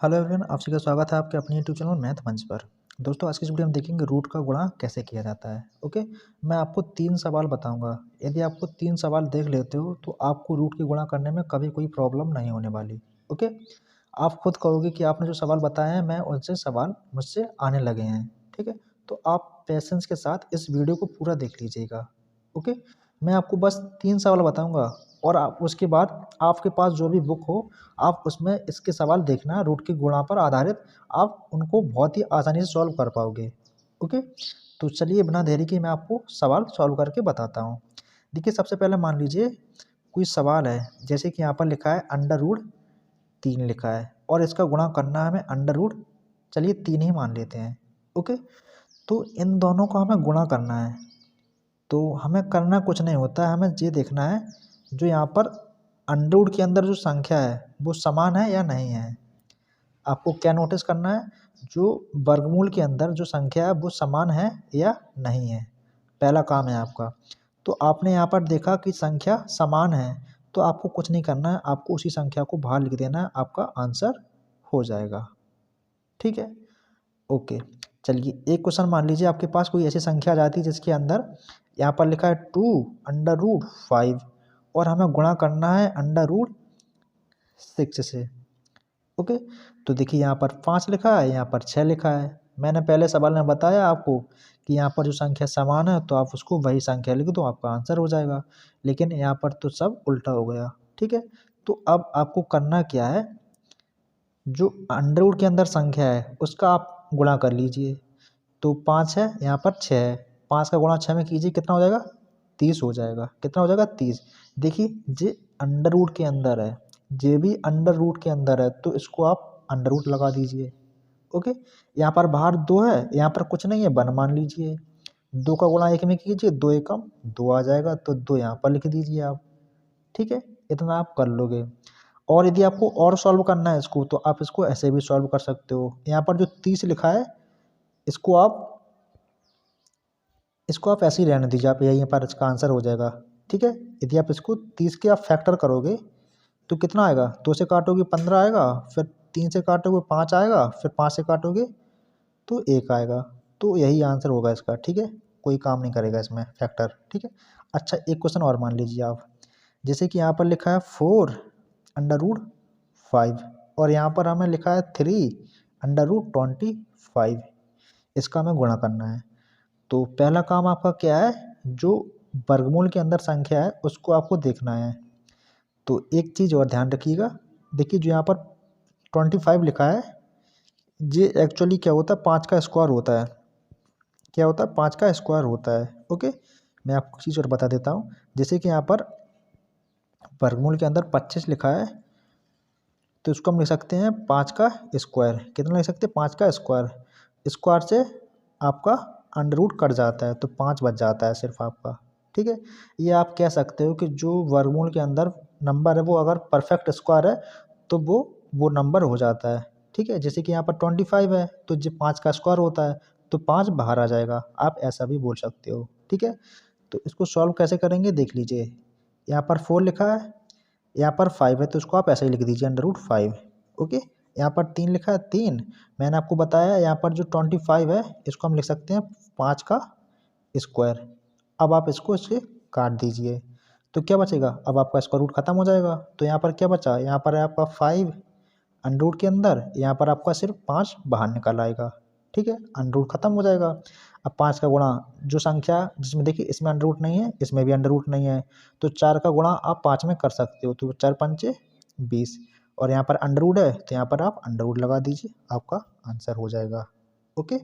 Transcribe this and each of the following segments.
Hello everyone, आप सभी का स्वागत है आपके अपने यूट्यूब चैनल मैथ मंच पर। दोस्तों, आज की इस वीडियो में देखेंगे रूट का गुणा कैसे किया जाता है। ओके, मैं आपको 3 सवाल बताऊंगा। यदि आपको 3 सवाल देख लेते हो तो आपको रूट की गुणा करने में कभी कोई प्रॉब्लम नहीं होने वाली। ओके, आप खुद कहोगे कि आपने जो सवाल बताए हैं मैं उनसे सवाल मुझसे आने लगे हैं। ठीक है, तो आप पेशेंस के साथ इस वीडियो को पूरा देख लीजिएगा। ओके, मैं आपको बस 3 सवाल बताऊंगा और आप उसके बाद आपके पास जो भी बुक हो आप उसमें इसके सवाल देखना, रूट की गुणा पर आधारित आप उनको बहुत ही आसानी से सॉल्व कर पाओगे। ओके, तो चलिए बिना देरी के मैं आपको सवाल सॉल्व करके बताता हूँ। देखिए, सबसे पहले मान लीजिए कोई सवाल है, जैसे कि यहाँ पर लिखा है अंडर रूट 3 लिखा है और इसका गुणा करना है हमें अंडर रूट, चलिए 3 ही मान लेते हैं। ओके, तो इन दोनों को हमें गुणा करना है। तो हमें करना कुछ नहीं होता है, हमें ये देखना है जो यहाँ पर अंडर रूट के अंदर जो संख्या है वो समान है या नहीं है। आपको क्या नोटिस करना है, जो वर्गमूल के अंदर जो संख्या है वो समान है या नहीं है। पहला काम है आपका। तो आपने यहाँ पर देखा कि संख्या समान है, तो आपको कुछ नहीं करना है, आपको उसी संख्या को बाहर लिख देना है, आपका आंसर हो जाएगा। ठीक है, ओके। चलिए एक क्वेश्चन मान लीजिए आपके पास कोई ऐसी संख्या आ जाती है जिसके अंदर यहाँ पर लिखा है 2 अंडर रूट 5 और हमें गुणा करना है अंडर रूट 6 से। ओके, तो देखिए यहाँ पर 5 लिखा है, यहाँ पर 6 लिखा है। मैंने पहले सवाल में बताया आपको कि यहाँ पर जो संख्या समान है तो आप उसको वही संख्या लिख दो, आपका आंसर हो जाएगा। लेकिन यहाँ पर तो सब उल्टा हो गया। ठीक है, तो अब आपको करना क्या है, जो अंडर रूट के अंदर संख्या है उसका आप गुणा कर लीजिए। तो 5 है, यहाँ पर 6 है, 5 का गुणा 6 में कीजिए, कितना हो जाएगा, 30 हो जाएगा। कितना हो जाएगा, 30। देखिए जे अंडर रूट के अंदर है, जे भी अंडर रूट के अंदर है तो इसको आप अंडर रूट लगा दीजिए। ओके, यहाँ पर बाहर 2 है, यहाँ पर कुछ नहीं है, 1 मान लीजिए। 2 का गुणा 1 में कीजिए, 2 एकम 2 आ जाएगा, तो 2 यहाँ पर लिख दीजिए आप। ठीक है, इतना आप कर लोगे। और यदि आपको और सॉल्व करना है इसको तो आप इसको ऐसे भी सॉल्व कर सकते हो। यहाँ पर जो 30 लिखा है इसको आप ऐसे ही रहने दीजिए, आप यहीं पर इसका आंसर हो जाएगा। ठीक है, यदि आप इसको 30 के आप फैक्टर करोगे तो कितना आएगा, 2 से काटोगे 15 आएगा, फिर 3 से काटोगे 5 आएगा, फिर 5 से काटोगे तो 1 आएगा। तो यही आंसर होगा इसका। ठीक है, कोई काम नहीं करेगा इसमें फैक्टर। ठीक है, अच्छा एक क्वेश्चन और मान लीजिए आप, जैसे कि यहाँ पर लिखा है 4 अंडर रूट 5 और यहाँ पर हमें लिखा है 3 अंडर रूट 25। इसका हमें गुणा करना है। तो पहला काम आपका क्या है, जो वर्गमूल के अंदर संख्या है उसको आपको देखना है। तो एक चीज़ और ध्यान रखिएगा, देखिए जो यहाँ पर 25 लिखा है ये एक्चुअली क्या होता है, 5 का स्क्वायर होता है। क्या होता है, 5 का स्क्वायर होता है। ओके, मैं आपको चीज़ और बता देता हूँ। जैसे कि यहाँ पर वर्गमूल के अंदर 25 लिखा है तो इसको हम लिख सकते हैं 5 का स्क्वायर। कितना लिख सकते हैं, 5 का स्क्वायर। स्क्वायर से आपका अंडर रूट कट जाता है तो 5 बच जाता है सिर्फ आपका। ठीक है, ये आप कह सकते हो कि जो वर्गमूल के अंदर नंबर है वो अगर परफेक्ट स्क्वायर है तो वो नंबर हो जाता है। ठीक है, जैसे कि यहाँ पर 25 है तो जो 5 का स्क्वायर होता है तो 5 बाहर आ जाएगा, आप ऐसा भी बोल सकते हो। ठीक है, तो इसको सॉल्व कैसे करेंगे देख लीजिए। यहाँ पर 4 लिखा है, यहाँ पर 5 है तो उसको आप ऐसे ही लिख दीजिए अंडर रूट 5। ओके, यहाँ पर 3 लिखा है, 3 मैंने आपको बताया यहाँ पर जो 25 है इसको हम लिख सकते हैं 5 का स्क्वायर। अब आप इसको इससे काट दीजिए तो क्या बचेगा, अब आपका स्क्वायर रूट खत्म हो जाएगा। तो यहाँ पर क्या बचा, यहाँ पर है आपका 5 अंडर रूट के अंदर, यहाँ पर आपका सिर्फ 5 बाहर निकल आएगा। ठीक है, अंडर रूट खत्म हो जाएगा। अब 5 का गुणा जो संख्या जिसमें देखिए इसमें अंडर रूट नहीं है, इसमें भी अंडर रूट नहीं है, तो 4 का गुणा आप 5 में कर सकते हो, तो 4 पंचे 20 और यहाँ पर अंडर रूट है तो यहाँ पर आप अंडर रूट लगा दीजिए, आपका आंसर हो जाएगा। ओके,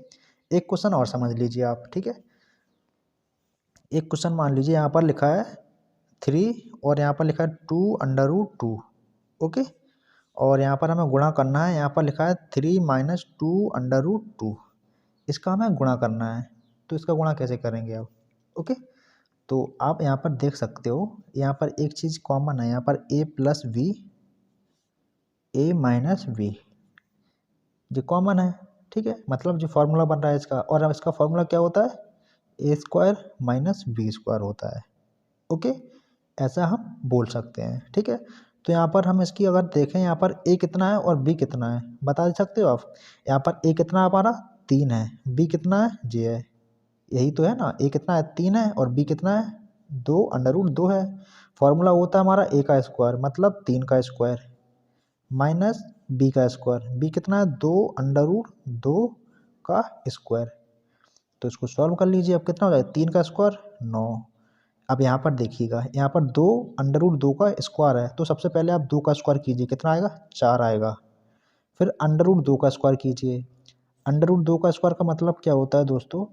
एक क्वेश्चन और समझ लीजिए आप। ठीक है, एक क्वेश्चन मान लीजिए यहाँ पर लिखा है 3 और यहाँ पर लिखा है 2 अंडर रूट 2। ओके, और यहाँ पर हमें गुणा करना है, यहाँ पर लिखा है 3 माइनस 2 अंडर रूट 2। इसका हमें गुणा करना है, तो इसका गुणा कैसे करेंगे आप। ओके, तो आप यहाँ पर देख सकते हो, यहाँ पर एक चीज़ कॉमन है, यहाँ पर a plus V, A minus V, जो कॉमन है। ठीक है, मतलब जो फार्मूला बन रहा है इसका, और अब इसका फार्मूला क्या होता है, ए स्क्वायर माइनस बी स्क्वायर होता है। ओके, ऐसा हम बोल सकते हैं। ठीक है, तो यहाँ पर हम इसकी अगर देखें यहाँ पर a कितना है और b कितना है बता सकते हो आप। यहाँ पर a कितना है हमारा 3 है, b कितना है j है, यही तो है ना। a कितना है 3 है और b कितना है 2 √2 है। फॉर्मूला होता है हमारा a का स्क्वायर मतलब 3 का स्क्वायर माइनस b का स्क्वायर, b कितना है 2 √2 का स्क्वायर। तो इसको सॉल्व कर लीजिए, अब कितना हो जाएगा 3 का स्क्वायर 9। अब यहाँ पर देखिएगा यहाँ पर 2 √2 का स्क्वायर है, तो सबसे पहले आप 2 का स्क्वायर कीजिए, कितना आएगा 4 आएगा। फिर √2 का स्क्वायर कीजिए, √2 का स्क्वायर का मतलब क्या होता है दोस्तों,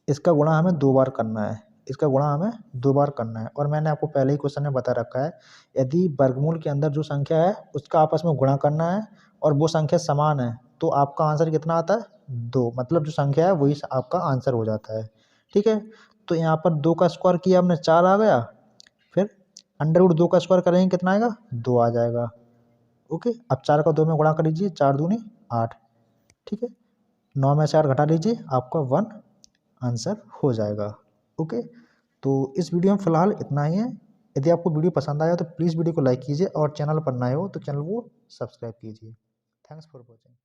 इसका गुणा हमें 2 बार करना है, इसका गुणा हमें 2 बार करना है। और मैंने आपको पहले ही क्वेश्चन में बता रखा है, यदि वर्गमूल के अंदर जो संख्या है उसका आपस में गुणा करना है और वो संख्या समान है तो आपका आंसर कितना आता है 2, मतलब जो संख्या है वही आपका आंसर हो जाता है। ठीक है, तो यहाँ पर 2 का स्क्वायर किया हमने 4 आ गया, फिर √2 का स्क्वायर करेंगे कितना आएगा 2 आ जाएगा। ओके, अब 4 का 2 में गुणा कर लीजिए, 4 दूनी 8। ठीक है, 9 में से 8 घटा लीजिए, आपका 1 आंसर हो जाएगा। ओके, तो इस वीडियो में फ़िलहाल इतना ही है। यदि आपको वीडियो पसंद आया तो प्लीज़ वीडियो को लाइक कीजिए और चैनल पर नए हो तो चैनल को सब्सक्राइब कीजिए। Thanks for watching.